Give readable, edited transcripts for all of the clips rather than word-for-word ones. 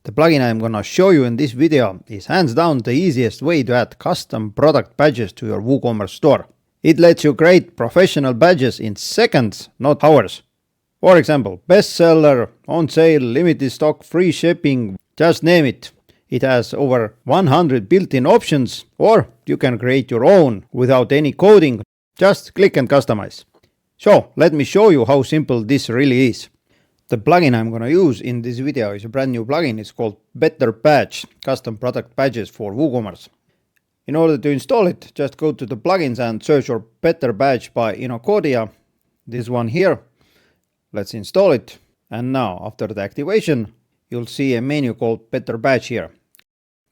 The plugin I'm gonna show you in this video is hands down the easiest way to add custom product badges to your WooCommerce store. It lets you create professional badges in seconds, not hours. For example, bestseller, on sale, limited stock, free shipping, just name it. It has over 100 built-in options, or you can create your own without any coding. Just click and customize. So let me show you how simple this really is. The plugin I'm gonna use in this video is a brand new plugin. It's called Better Badge, custom product badges for WooCommerce. In order to install it, just go to the plugins and search for Better Badge by Inocodia. This one here. Let's install it. And now, after the activation, you'll see a menu called Better Badge here.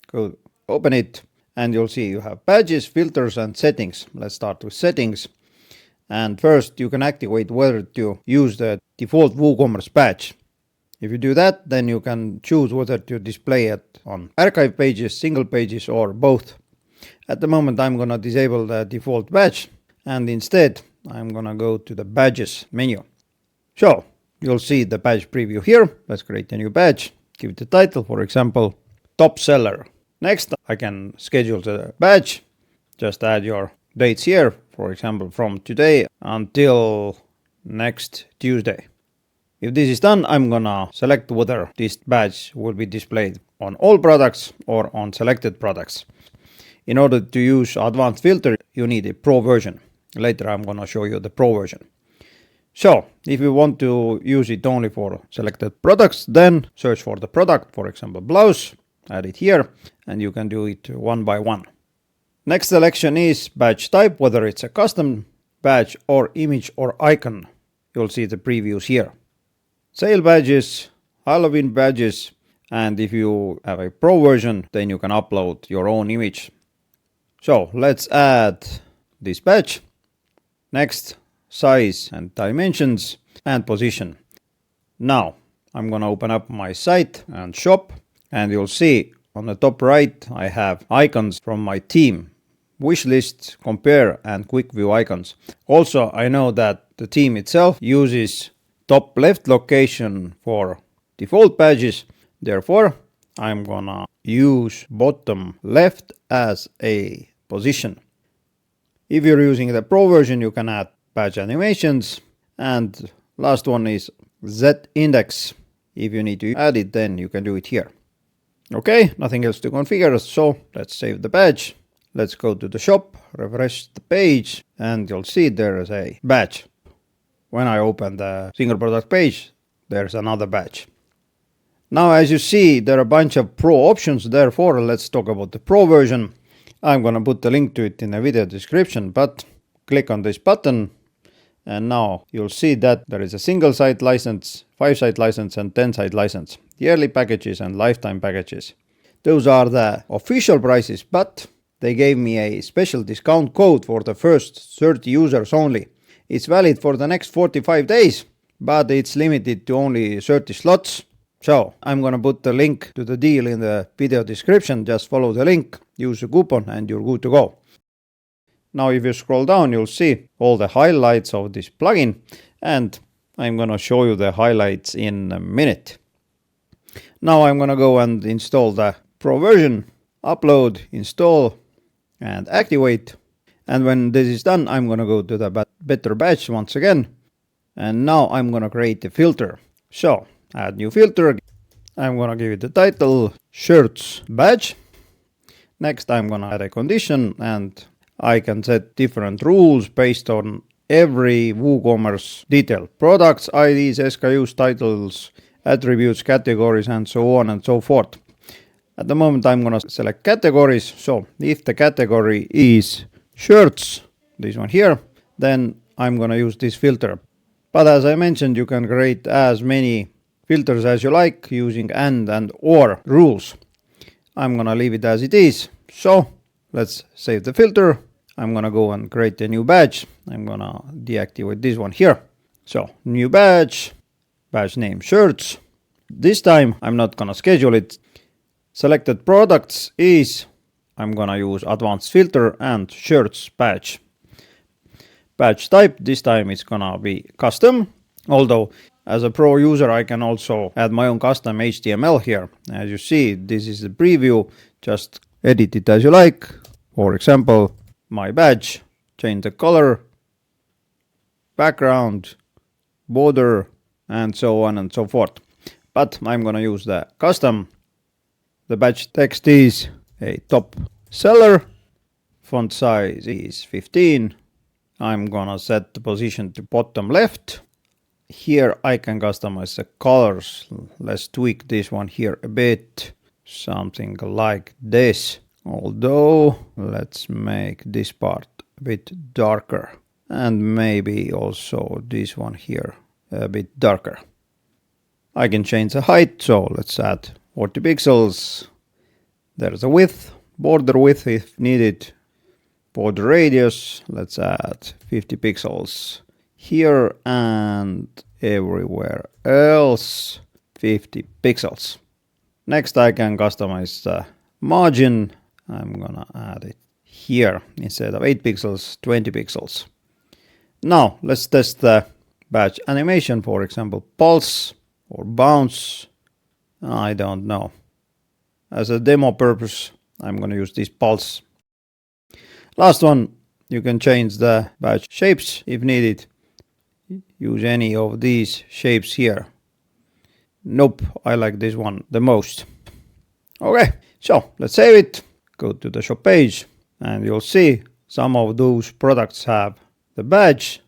Go open it and you'll see you have badges, filters and settings. Let's start with settings. And first you can activate whether to use the default WooCommerce badge. If you do that, then you can choose whether to display it on archive pages, single pages or both. At the moment I'm gonna disable the default badge and instead I'm gonna go to the badges menu. So you'll see the badge preview here. Let's create a new badge. Give it a title, for example, top seller. Next I can schedule the badge. Just add your dates here, for example from today until next Tuesday. If this is done, I'm gonna select whether this badge will be displayed on all products or on selected products. In order to use advanced filter, you need a pro version. Later I'm gonna show you the pro version. So if you want to use it only for selected products, then search for the product, for example blouse, add it here, and you can do it one by one. Next selection is badge type, whether it's a custom badge or image or icon. You'll see the previews here. Sale badges, Halloween badges, and if you have a pro version, then you can upload your own image. So let's add this badge. Next, size and dimensions and position. Now I'm gonna open up my site and shop, and you'll see on the top right I have icons from my team. Wishlist, compare and quick view icons. Also, I know that the team itself uses top left location for default badges. Therefore, I'm gonna use bottom left as a position. If you're using the pro version, you can add badge animations. And last one is Z index. If you need to add it, then you can do it here. Okay, nothing else to configure. So let's save the badge. Let's go to the shop, refresh the page, and you'll see there is a badge. When I open the single product page, there's another badge. Now, as you see, there are a bunch of pro options. Therefore, let's talk about the pro version. I'm gonna put the link to it in the video description, but click on this button. And now you'll see that there is a single site license, 5 site license, and 10 site license, yearly packages and lifetime packages. Those are the official prices, but they gave me a special discount code for the first 30 users only. It's valid for the next 45 days, but it's limited to only 30 slots. So I'm gonna put the link to the deal in the video description. Just follow the link, use the coupon, and you're good to go. Now if you scroll down, you'll see all the highlights of this plugin, and I'm gonna show you the highlights in a minute. Now I'm gonna go and install the pro version, upload, install, and activate. And when this is done, I'm gonna go to the Better Badge once again. And now I'm gonna create a filter. So add new filter. I'm gonna give it the title shirts badge. Next I'm gonna add a condition, and I can set different rules based on every WooCommerce detail. Products, IDs, SKUs, titles, attributes, categories, and so on and so forth. At the moment I'm gonna select categories. So if the category is shirts, this one here, then I'm gonna use this filter. But as I mentioned, you can create as many filters as you like using and or rules. I'm gonna leave it as it is. So let's save the filter. I'm gonna go and create a new badge. I'm gonna deactivate this one here. So new badge, badge name shirts. This time I'm not gonna schedule it. Selected products is, I'm gonna use advanced filter and shirts badge. Badge type, this time it's gonna be custom. Although As a pro user, I can also add my own custom HTML here. As you see, this is the preview. Just edit it as you like. For example, my badge, change the color, background, border, and so on and so forth. But I'm gonna use the custom. The badge text is a top seller. Font size is 15. I'm gonna set the position to bottom left. Here I can customize the colors. Let's tweak this one here a bit. Something like this. Although, let's make this part a bit darker. And maybe also this one here a bit darker. I can change the height, so let's add 40 pixels. There's a width, border width if needed. Border radius, let's add 50 pixels. Here and everywhere else 50 pixels. Next I can customize the margin. I'm gonna add it here instead of 8 pixels, 20 pixels. Now let's test the badge animation, for example, pulse or bounce. I don't know. As a demo purpose, I'm gonna use this pulse. Last one, you can change the badge shapes if needed. Use any of these shapes here. Nope, I like this one the most. Okay, so let's save it. Go to the shop page and you'll see some of those products have the badge.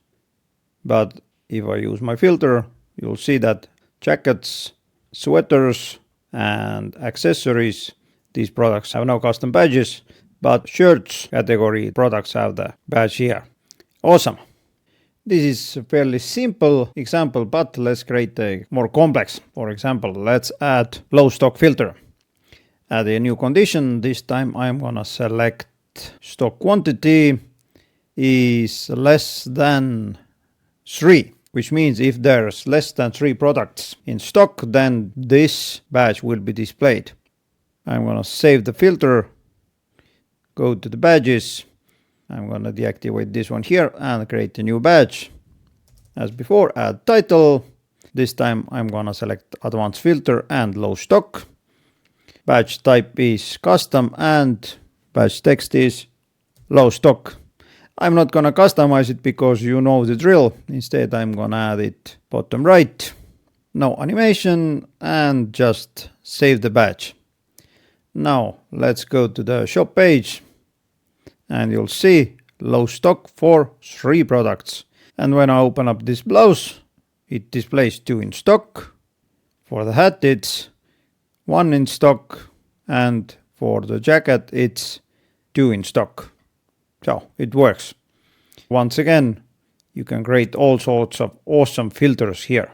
But if I use my filter, you'll see that jackets, sweaters, and accessories, these products have no custom badges, but shirts category products have the badge here. Awesome. This is a fairly simple example, but let's create a more complex. For example, let's add low stock filter. Add a new condition. This time I'm gonna select stock quantity is less than 3, which means if there's less than 3 products in stock, then this badge will be displayed. I'm gonna save the filter, go to the badges. I'm gonna deactivate this one here and create a new badge. As before, add title. This time I'm gonna select advanced filter and low stock. Badge type is custom and badge text is low stock. I'm not gonna customize it because you know the drill. Instead, I'm gonna add it bottom right. No animation and just save the badge. Now let's go to the shop page. And you'll see low stock for 3 products. And when I open up this blouse, it displays 2 in stock. For the hat, it's 1 in stock. And for the jacket, it's 2 in stock. So it works. Once again, you can create all sorts of awesome filters here.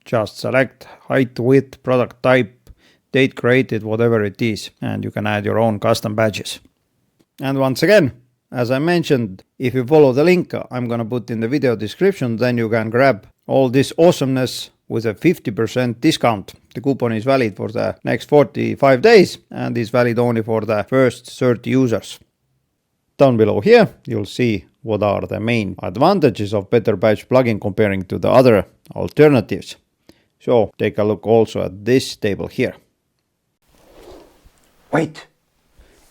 Just select height, width, product type, date created, whatever it is. And you can add your own custom badges. And once again, as I mentioned, if you follow the link I'm gonna put in the video description, then you can grab all this awesomeness with a 50% discount. The coupon is valid for the next 45 days and is valid only for the first 30 users. Down below here, you'll see what are the main advantages of Better Badge plugin comparing to the other alternatives. So take a look also at this table here. Wait!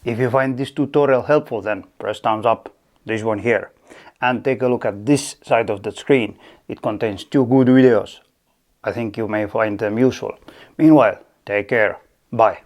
If you find this tutorial helpful, then press thumbs up, this one here. And take a look at this side of the screen. It contains 2 good videos. I think you may find them useful. Meanwhile, take care. Bye.